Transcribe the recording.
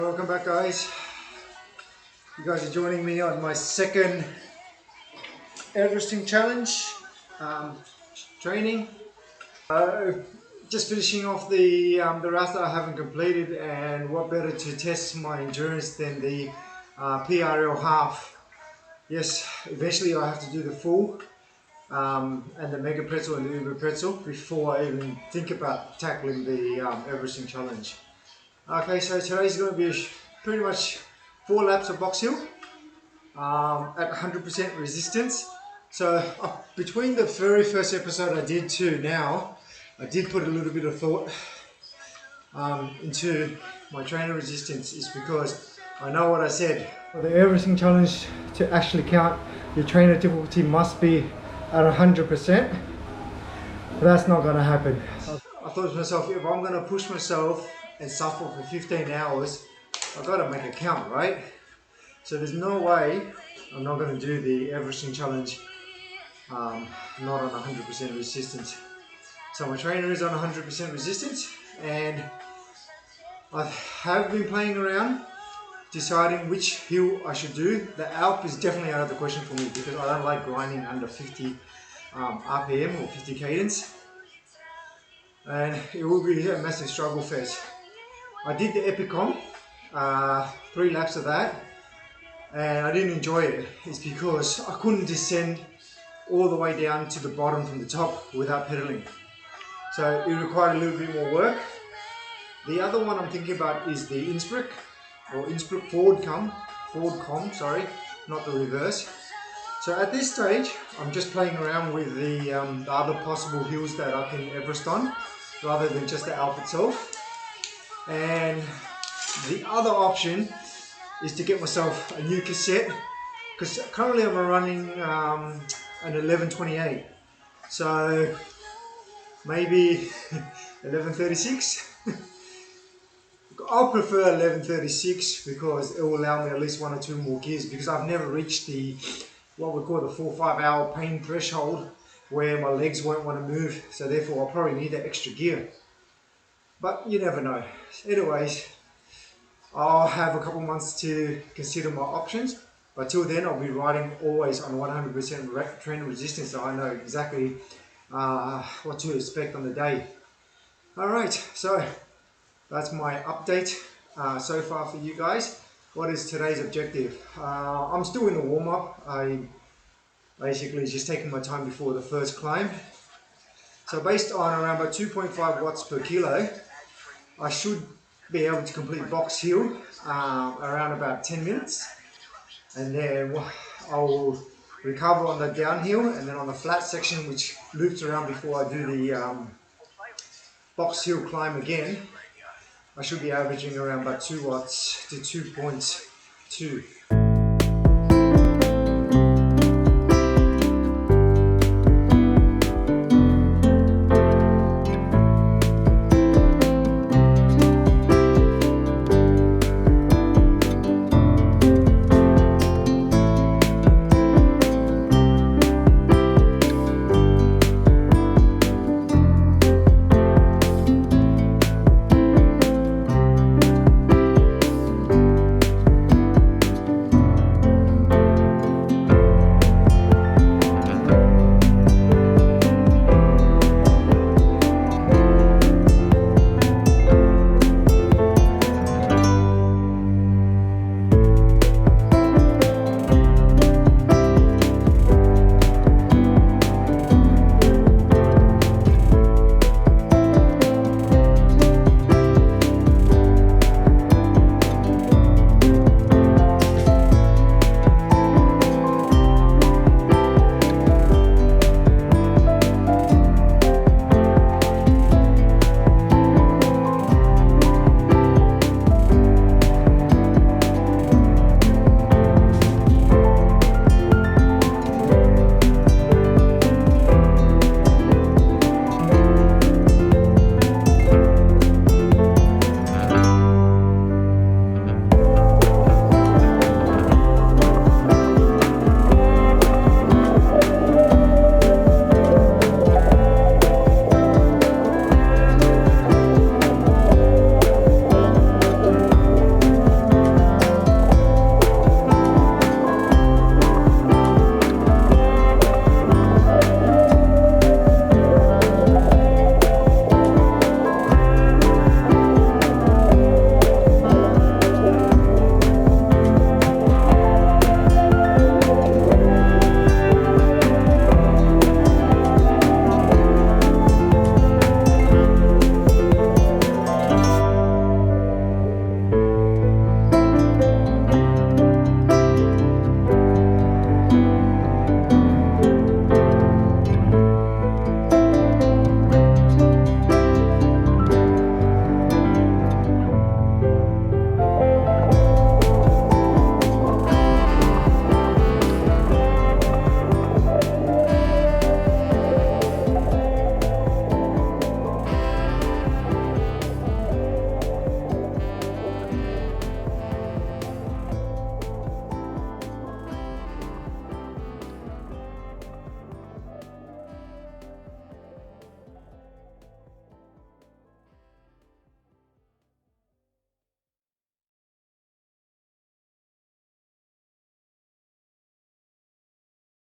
Welcome back, guys. You guys are joining me on my second Everesting challenge training. Just finishing off the route that I haven't completed, and what better to test my endurance than the PRL half. Yes, eventually I have to do the full and the mega pretzel and the uber pretzel before I even think about tackling the Everesting challenge. Okay, so today's going to be pretty much 4 laps of box hill at 100% resistance. So between the very first episode I did to now, I did put a little bit of thought into my trainer resistance, is because I know what I said. For the Everesting challenge to actually count, your trainer difficulty must be at 100%. But that's not going to happen. I thought to myself, if I'm going to push myself and suffer for 15 hours, I've got to make it count, right? So there's no way I'm not going to do the Everesting challenge not on 100% resistance. So my trainer is on 100% resistance, and I have been playing around deciding which hill I should do. The Alp is definitely out of the question for me because I don't like grinding under 50 RPM or 50 cadence, and it will be a massive struggle fest. I did the Epicom, 3 laps of that, and I didn't enjoy it. It's because I couldn't descend all the way down to the bottom from the top without pedaling. So it required a little bit more work. The other one I'm thinking about is the Innsbruck Ford Com, sorry, not the reverse. So at this stage, I'm just playing around with the other possible hills that I can Everest on, rather than just the Alp itself. And the other option is to get myself a new cassette, because currently I'm running an 1128, so maybe 1136. I'll prefer 1136 because it will allow me at least 1 or 2 more gears, because I've never reached the what we call the 4-5 hour pain threshold where my legs won't want to move, so therefore I'll probably need that extra gear, but you never know. Anyways, I'll have a couple months to consider my options, but till then I'll be riding always on 100% trainer resistance, so I know exactly what to expect on the day. Alright, so that's my update so far for you guys. What is today's objective? I'm still in the warm-up. I basically just taking my time before the first climb. So based on around about 2.5 watts per kilo, I should be able to complete box hill around about 10 minutes. And then I'll recover on the downhill, and then on the flat section, which loops around before I do the box hill climb again, I should be averaging around about 2 watts to 2.2.